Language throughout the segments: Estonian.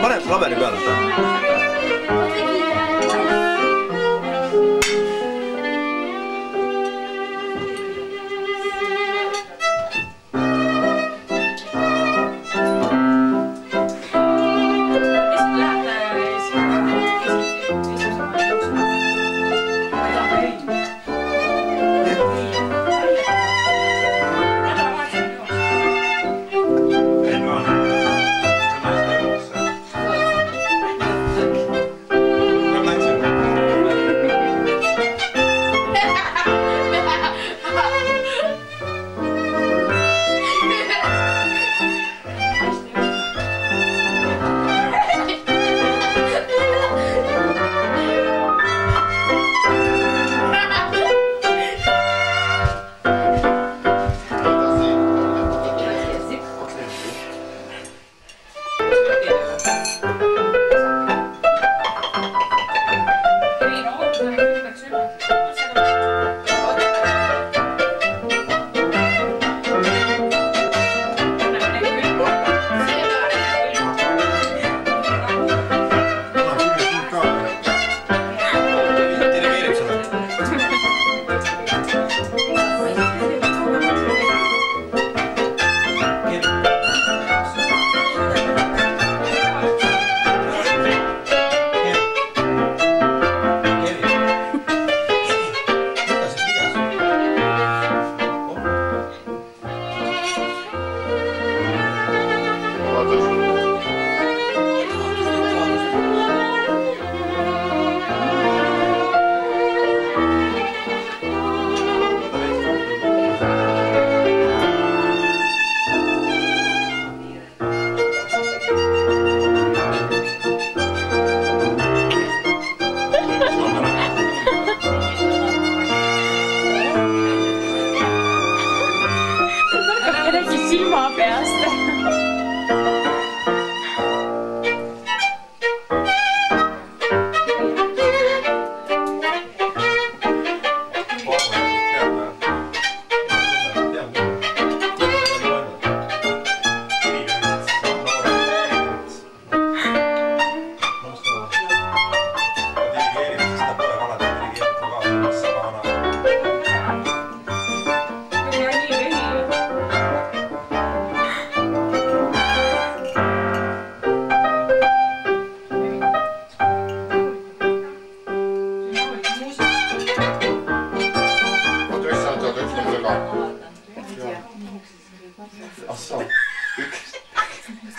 pane laberi peale.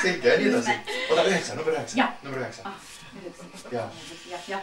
Selge ja nii edasi. Oda 9, number 9. Number 9. Ja.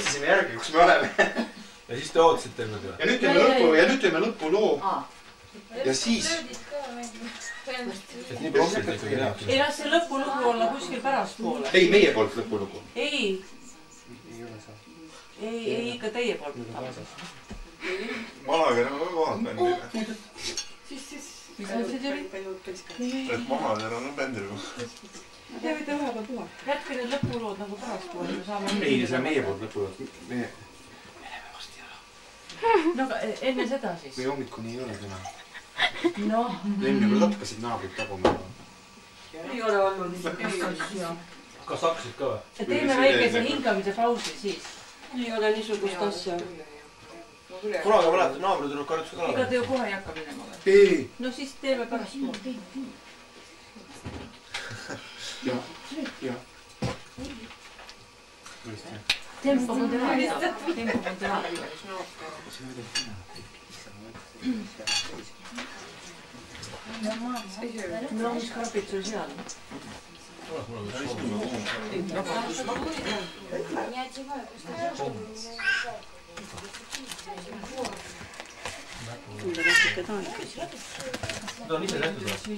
otsisime järgi, kus me oleme. Ja siis te ootasite enne teha. Ja nüüd teeme lõpu loo. Ja siis... Nii profilt ikkagi teha. Ei las see lõpulugu olla kuskil pärast poole. Ei, meie poolt lõpulugu. Ei, ikka teie poolt. Malager on väga kohal bändile. Mis on see türi? Et Malager on bändile. Te võite vahepeal puha. Jätke need lõpulood nagu pärast poole. Ei, see on meie poolt lõpulood. Me läheme vast ei ole. No aga enne seda siis. Või hommikuni ei ole täna. Noh. Enne kui hakkasid naabrid taguma. Ei ole olnud niisugust. Kas hakkasid ka või? Teeme väikese hingamise pausi siis. Ei ole niisugust asja. Kunagi mäletan, naabrid tuleb karjutuse ka. Ega te ju kohe ei hakka minema või? Ei. No siis teeme pärast poole. Ja. Tempo moderaata. No mis karbid sul seal? Need on ise tehtud või?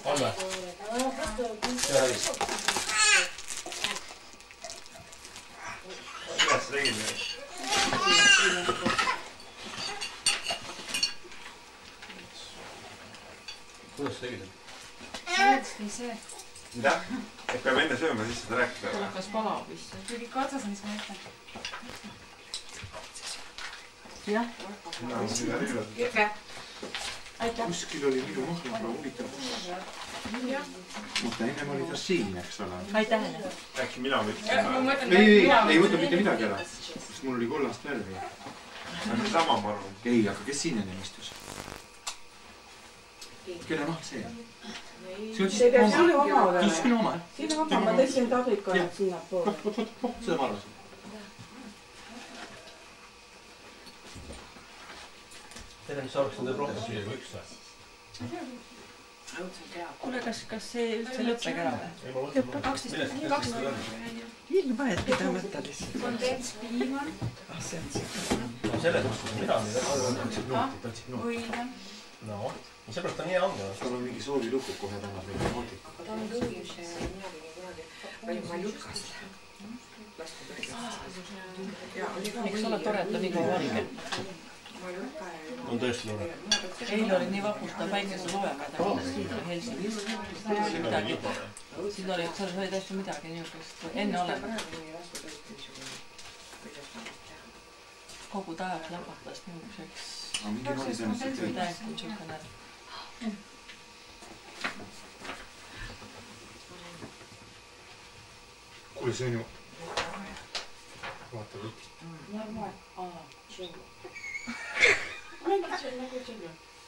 On või? Hea hävis. Kuidas tegid nüüd? Kuidas tegid? Mida? Et peab enne sööma, siis seda rääkida. Kas palav vist? Tuli ikka otsas, mis ma ütlen. Jah. Aitäh. Kuskil oli minu mahla huvitav. Mutta ennem oli ta siin, eks ole. Aitäh. Äkki mina võtsin. Ei võta mitte midagi ära. Sest mul oli kollast värvi. See on sama, ma arvan. Ei, aga kes siin ennem istus? Kelle maht see on? See peab sinu oma olema. See on sinu oma. Sinu oma, ma tõstsin tabrikonnad sinna poole. Seda ma arvasin. Teile, mis arvaks, teeb rohkem süüa kui üks või? Kuule, kas see üldse lõppeg ära või? 12. Ilma, et mida mõtta lihtsalt. Kondentspiiman. See on see. No selles mõttes, mida nüüd Otsid nooti. Võida. No, seepärast on nii anga. Tal on mingi sooviluku kohe tänab mingi nootiku. Ta on lõõgis, mina tegin kunagi palju maljukast. Miks ole tore, et on nii kaua valge? On tõesti tore. Eile oli nii vapustav päikeseloojaka, et hakkas siin Helsingis. Siin oli, seal oli täiesti midagi niisugust enne olema. Kogu tajaks läpahtas niisuguseks. Täiesti niisugune. Kuule, see on ju... Vaata võt.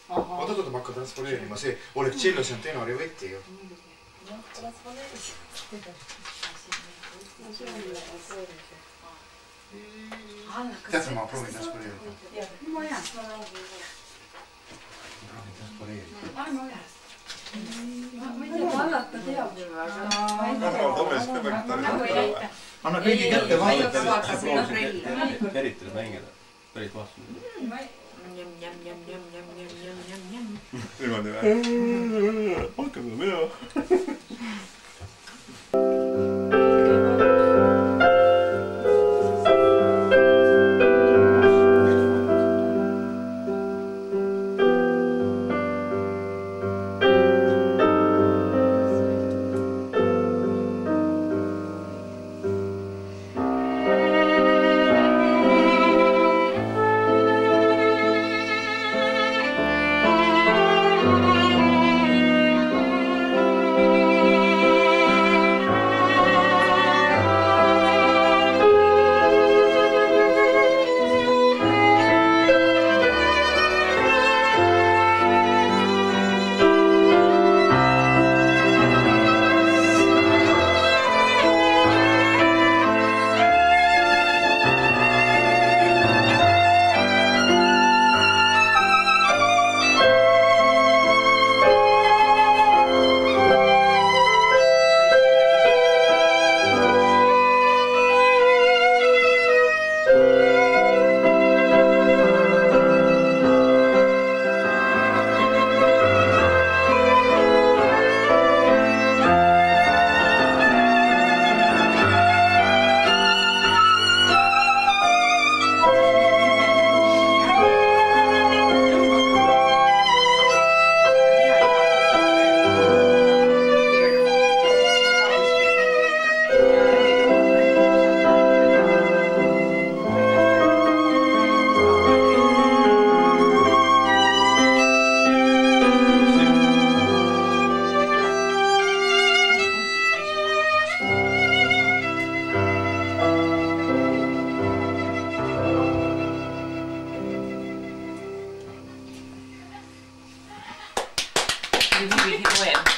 Oota, ma hakkan transponeerima. See oleks tšello, see on tenori võti ju. Tead, ma proovin transponeerida. Ma jään. Proovin transponeerida. Arme üles. Ma ei tea, vallata teab. Anna kõigi kätte vaadata. Eritada mängida. Pärit vastu. Niimoodi või? Hakkame mina. vivi hirveän.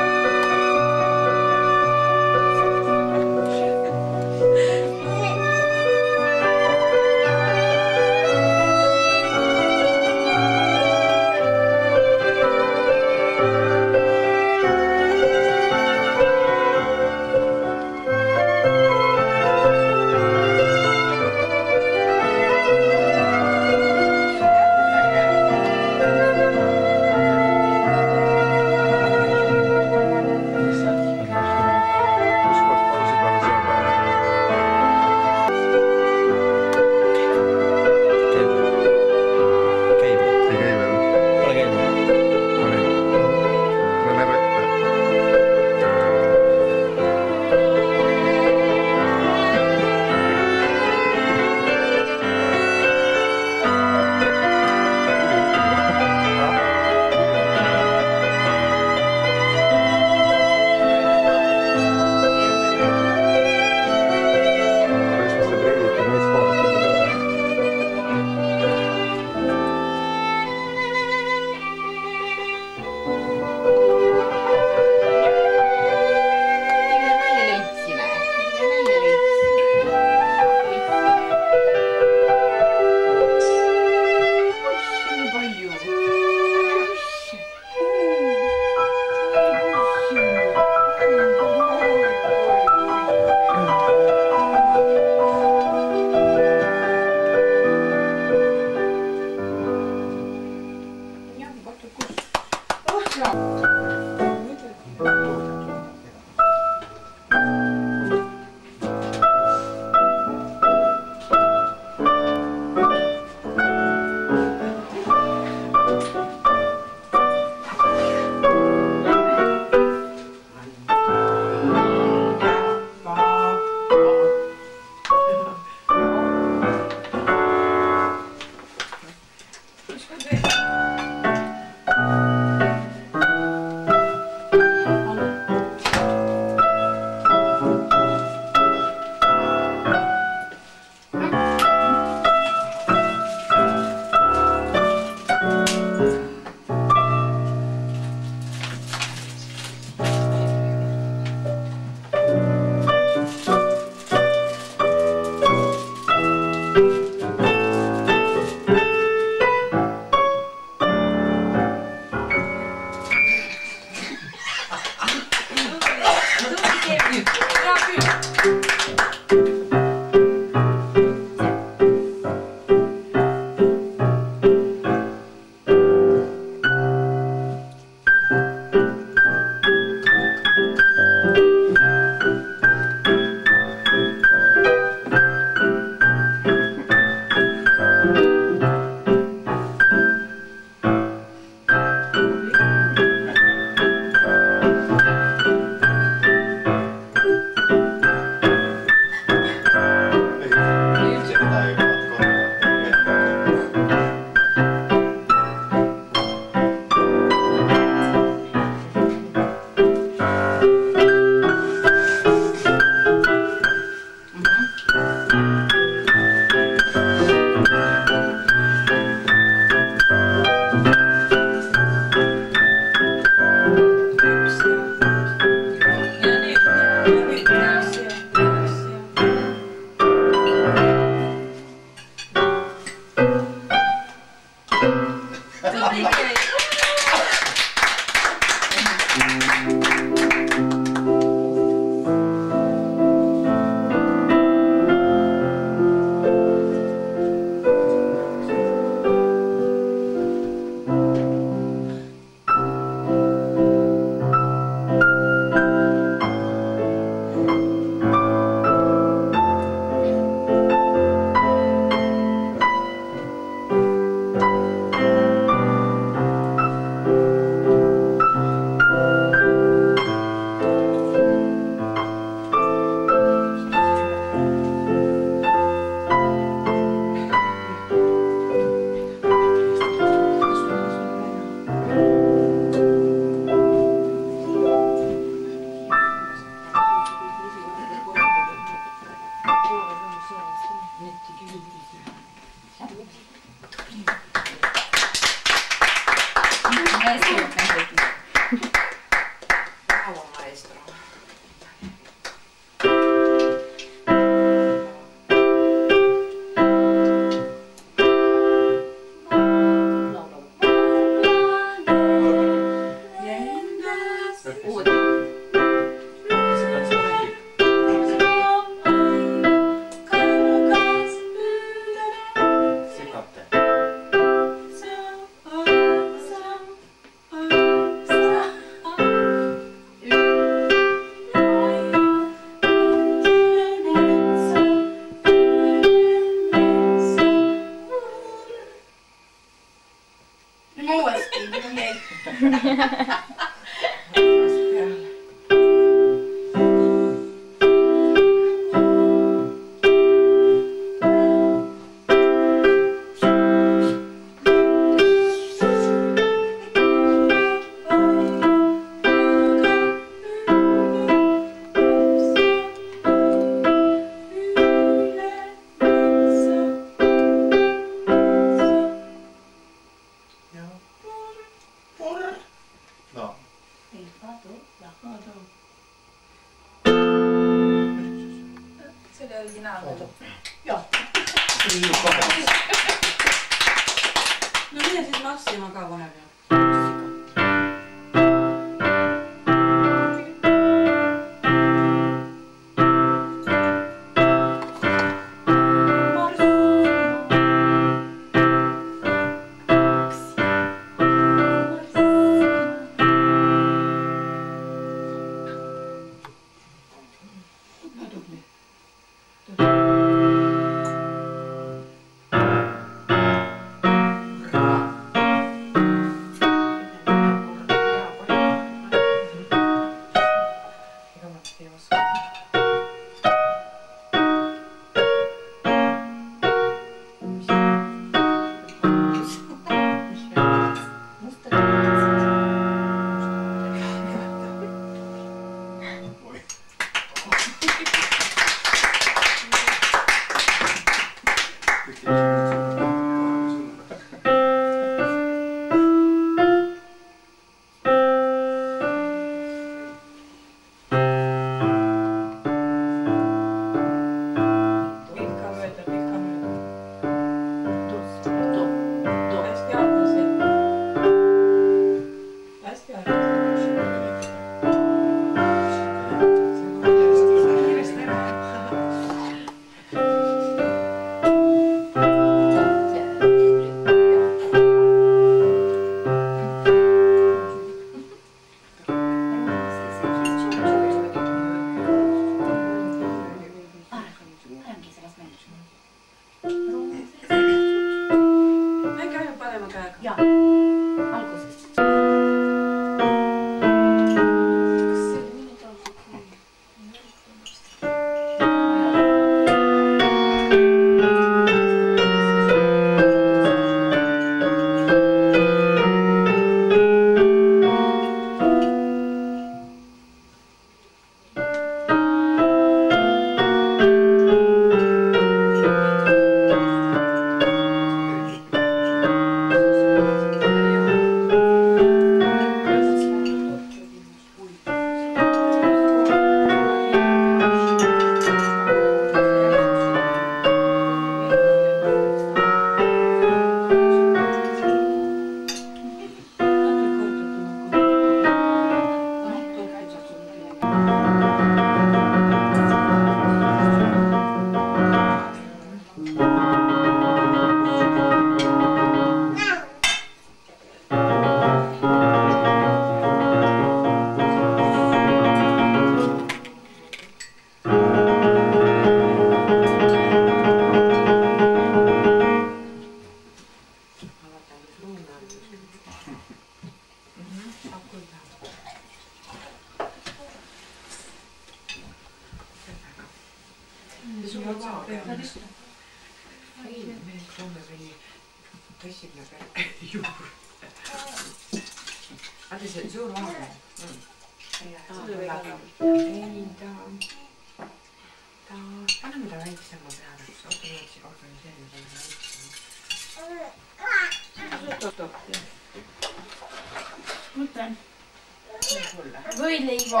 Võileiva.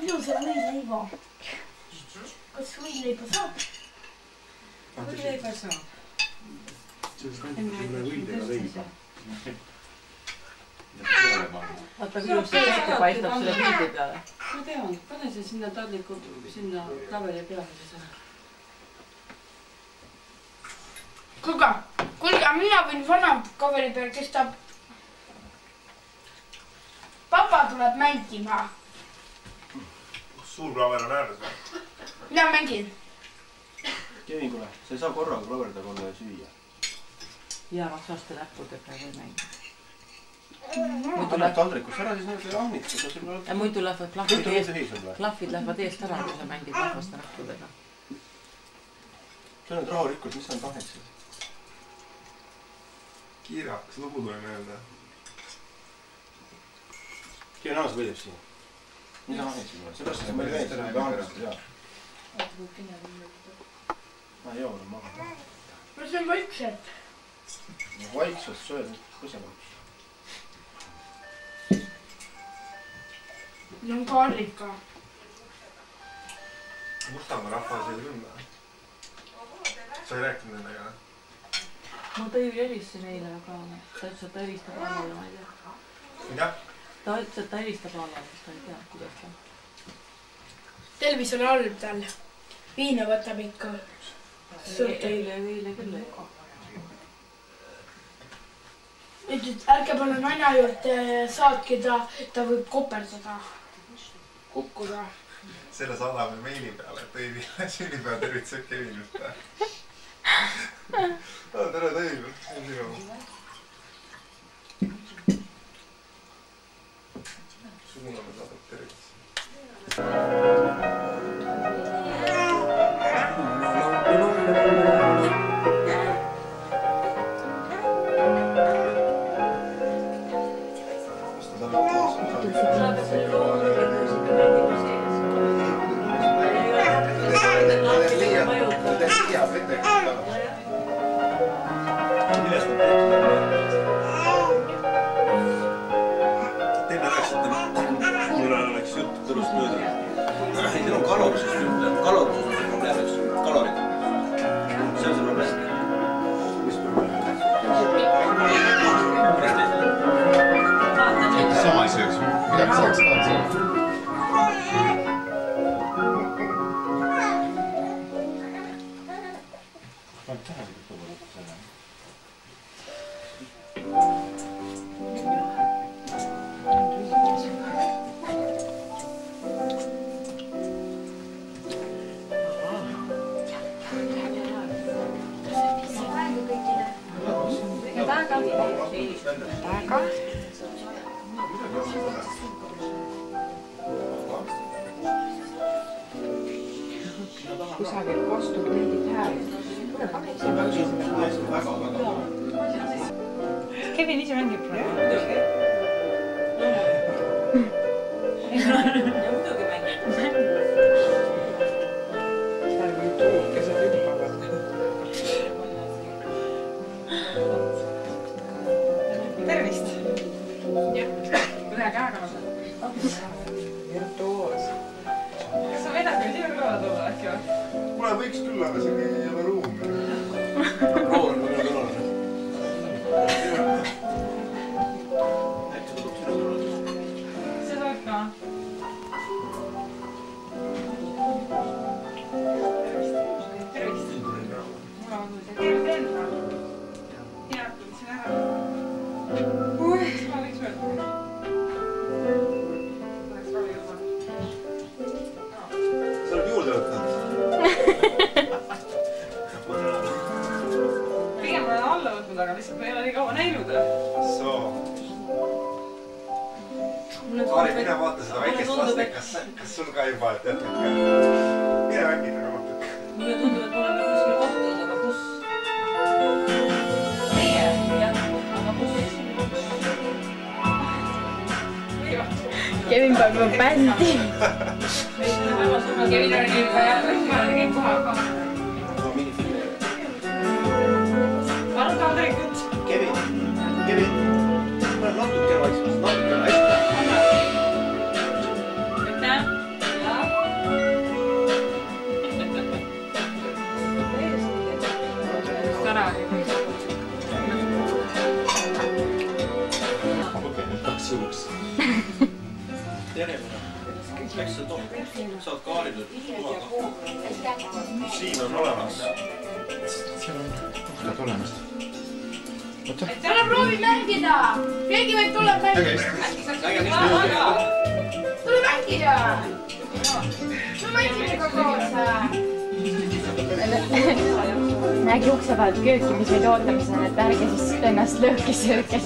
Ilusa võileiva. Kas võileiba saab? Võileiba saab. võidega leiba. Vaata, kui see ette paistab selle pildi peale. Ma tean, pane see sinna tadliku, sinna kaveli peale. Kuulge, mina võin vana kaveli peal, kes tahab. Papa tuleb mängima. Suur klaver on ääres või? Mina mängin. Kevin, kuule, sa ei saa korraga klaverda kolla ja süüa. Ja maksaste näppudega või mängida. Annab taldrikusse ära, siis need ahnid. Ja muidu lähevad klahvid lähevad eest ära, kui sa mängid rahvaste rahtudega. See on nüüd rahurikult, mis on ahnid siis? Kiirakas lugu tuli meelde. Kiire naas võidab siin. Mis on ahnid siin? Seepärast, et ma ei veend seda ahnist, jaa. Ma ei joo, ma olen. See on vaikselt. Vaikselt sööd, põsema. See on karrika. Mustamaa rahvas ei tunda. Sa ei rääkinud ennega? Ma Tõivi helistasin eile, aga ta ütles, et ta helistab Annale, ma ei tea. Mida? Ta ütles, et ta helistab Annale, sest ta ei tea, kuidas ta. Tervis on halb tal. Viina võtab ikka. Eile küll ei. Ütles, et ärge palun naina juurde saatke ta võib koperdada. Kukkuda. Selle saadame meili peale, et Tõivile sünnipäeva tervitused Kevinult. Tere Tõiv, see on sinu. Suuname saadab tervitus. Kusagil kostub mingit hääl. Kevin ise mängib praegu. Ja muidugi mängib. Seal on tuukesed hüppavad. Tervist! Ühe käega vaata. Virtuoos. Kas sa vedad meil siia kõrvale tulla äkki või? Kuule, võiks küll, aga siin ei ole ruumi. Rool on küll kõrvale. See tuleb ka. Tervist! Mul on see tervist enda. Hea, tundsin ära. Ma võiks mõelda. Sa oled juurde võtnud? Pigem olen alla võtnud, aga lihtsalt ma ei ole nii kaua näinud. Soo. Kaari, mine vaata seda väikest lastet, kas sul ka juba teatud ka? Mine mängid aga mõtled. Mulle tundub, et me oleme kuskil kohtunud, aga kus? Meie, jah, aga kus? Kevin paneb bändi. Kevin on nii koha ka. Palun taldrikut. Kevin, ma olen natuke vaiksemast, natuke hästi. Aitäh. Ära. Kaks sõuks. Tere, läks sa toh? Saad Kaarile loaga. Siin on olemas. Seal on tuhled olemas. Täna proovi mängida! Keegi võib tulla mängida! Tule mängida! Me mängime ka koos! Nägi ukse vahelt kööki, mis meid ootamas on, et ärge siis ennast lõhki sööke.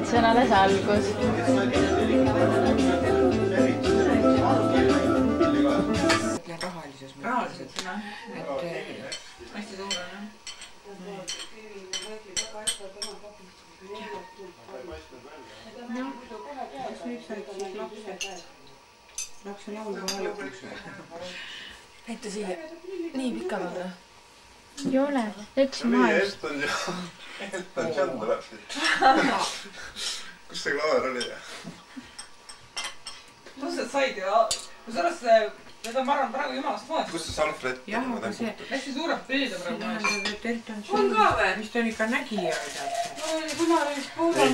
see on alles algus. Rahalises mõttes. Hästi suure, jah. Kas nüüd said siis lapse laulu lõpuks? Näite siia. Nii pikad on või? Ei ole. Üks maast. Elton John tuleb siit. Kus see klaver oli? Tused said ju. Kusjuures need on marran praegu jumalast moest. Kus see Salfred? Jah, aga see... Hästi suured pildid praegu moest. Elton John vist on ikka nägija. Ei, ma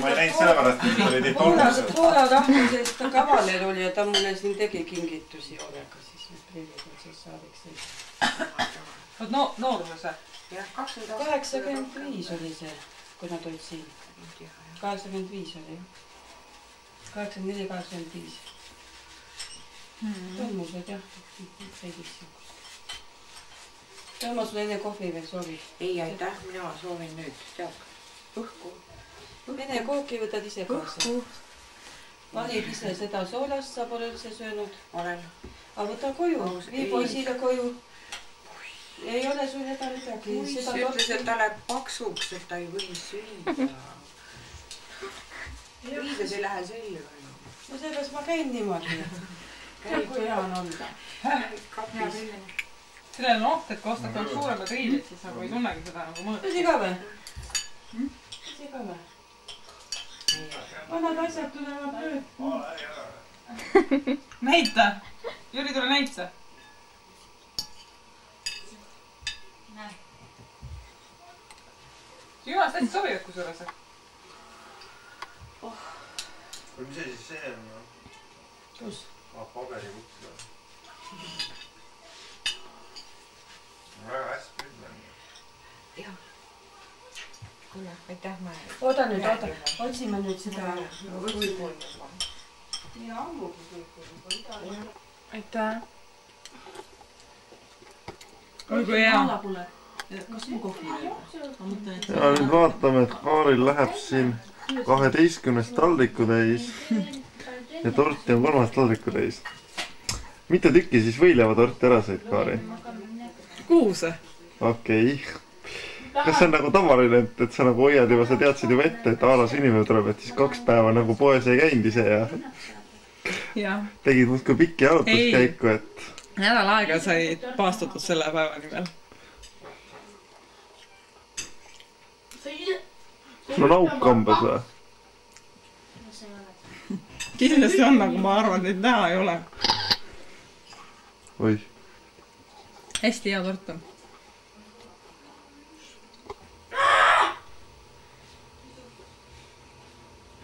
ei näinud sellepärast, et oli teid tolmused. Poola tahmisest ta kavaler oli ja ta mulle siin tegi kingitusi olega. Siis need prillid on siis saadiks neid. Oot nooruses? 85 oli see, kui nad olid siin. 85 oli. 84-85. Tolmused jah. Tolma sul enne kohvi veel soovid? Ei, aitäh, mina soovin nüüd. Tead, õhku. Vene kooki võtad ise kaasa. Valid ise seda soolast, sa pole üldse söönud. Olen. Aga võta koju, vii poisile koju. Ei ole sul häda midagi. Poiss ütles, et ta läheb paksuks, et ta ei või süüa. Riides ei lähe selga. No sellepärast ma käin niimoodi. Käib, kui hea on olla. Sellel on oht, et kui ostad kõik suuremad riided, siis nagu ei tunnegi seda nagu mõõta. Tõsi ka või? Tõsi ka või? Vanad asjad tulevad nüüd. Näita! Jüri, tule näitsa! Jumalast hästi sobivad kusjuures. Mis see siis see on? Kus? Paberikuts. Väga hästi pildin. Jah. Kuule, aitäh ma... Oota nüüd, oota. Otsime nüüd seda... Nii ammugi kõik. Aitäh. Oi kui hea. Kas mu kohvi veel? Ja nüüd vaatame, et Kaaril läheb siin 12 talliku täis ja torti on 3 talliku täis. Mitu tükki siis võileivatorti ära said, Kaari? 6. Okei. Kas see on nagu tavaline, et sa nagu hoiad juba, sa teadsid juba ette, et aalas inimene tuleb, et siis 2 päeva nagu poes ei käinud ise ja tegid muudkui pikki arutuskäiku, et... Nädal aega sai paastatud selle päeva nimel. Sul on auk kambas või? Kindlasti on, aga ma arvan, et neid näha ei ole. Oih. Hästi hea tort on.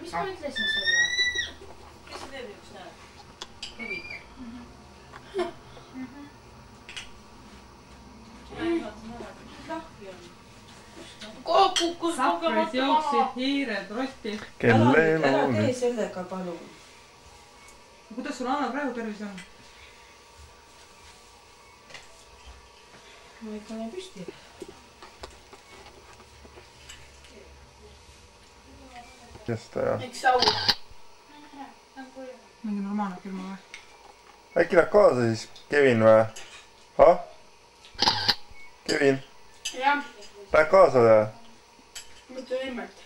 Mis ma ütlesin sulle? Kes see teeb üks näeb? Kevin. Saprid jooksid, hiired, rostid. Ära tee sellega, palun. Kuidas sul Anna praegu tervis on? Ma ikka olen püsti. Kesta ja... Eks au. Mingi normaalne firma või? Äkki läheb kaasa siis Kevin või? Ha? Kevin? Jah. Läheb kaasa või? Mõtle nimelt.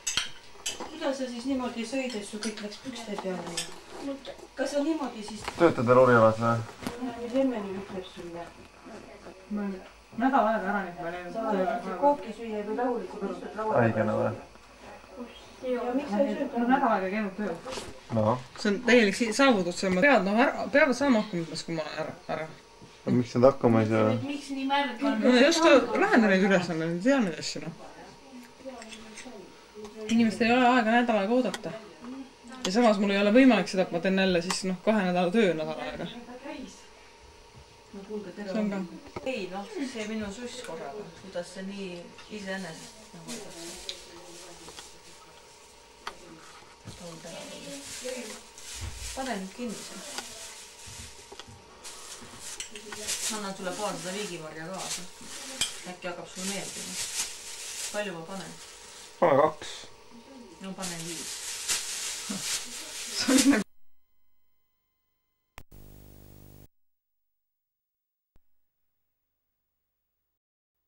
Kuidas sa siis niimoodi sõides, su kõik läks pükste peale? Kas sa niimoodi siis... Töötad veel orialas või? Lemmeni ütleb sulle. Nädal aega ära nüüd ma Sa kooki süüa või rahulikult istud laua. Haigena või? Ja miks sa ei sööd? No nädal aega käinud tööl. No. See on täielik saavutus. Peavad saama hakkama, kui ma ära. Miks need hakkama ei saa? Miks nii märg on? No just lahendada neid ülesandeid, tean neid asju. Inimestel ei ole aega nädal aega oodata. Ja samas mul ei ole võimalik seda, et ma teen jälle siis 2 nädala töö nädal aega. See on ka. Ei, noh, see minu suss korraga. Kuidas see nii iseenesest nagu edasi. Pane nüüd kinni see. Annan sulle paar seda viigimarja kaasa. Äkki hakkab sulle meeldima. Palju ma panen? Pane 2. No panen 5. oli nagu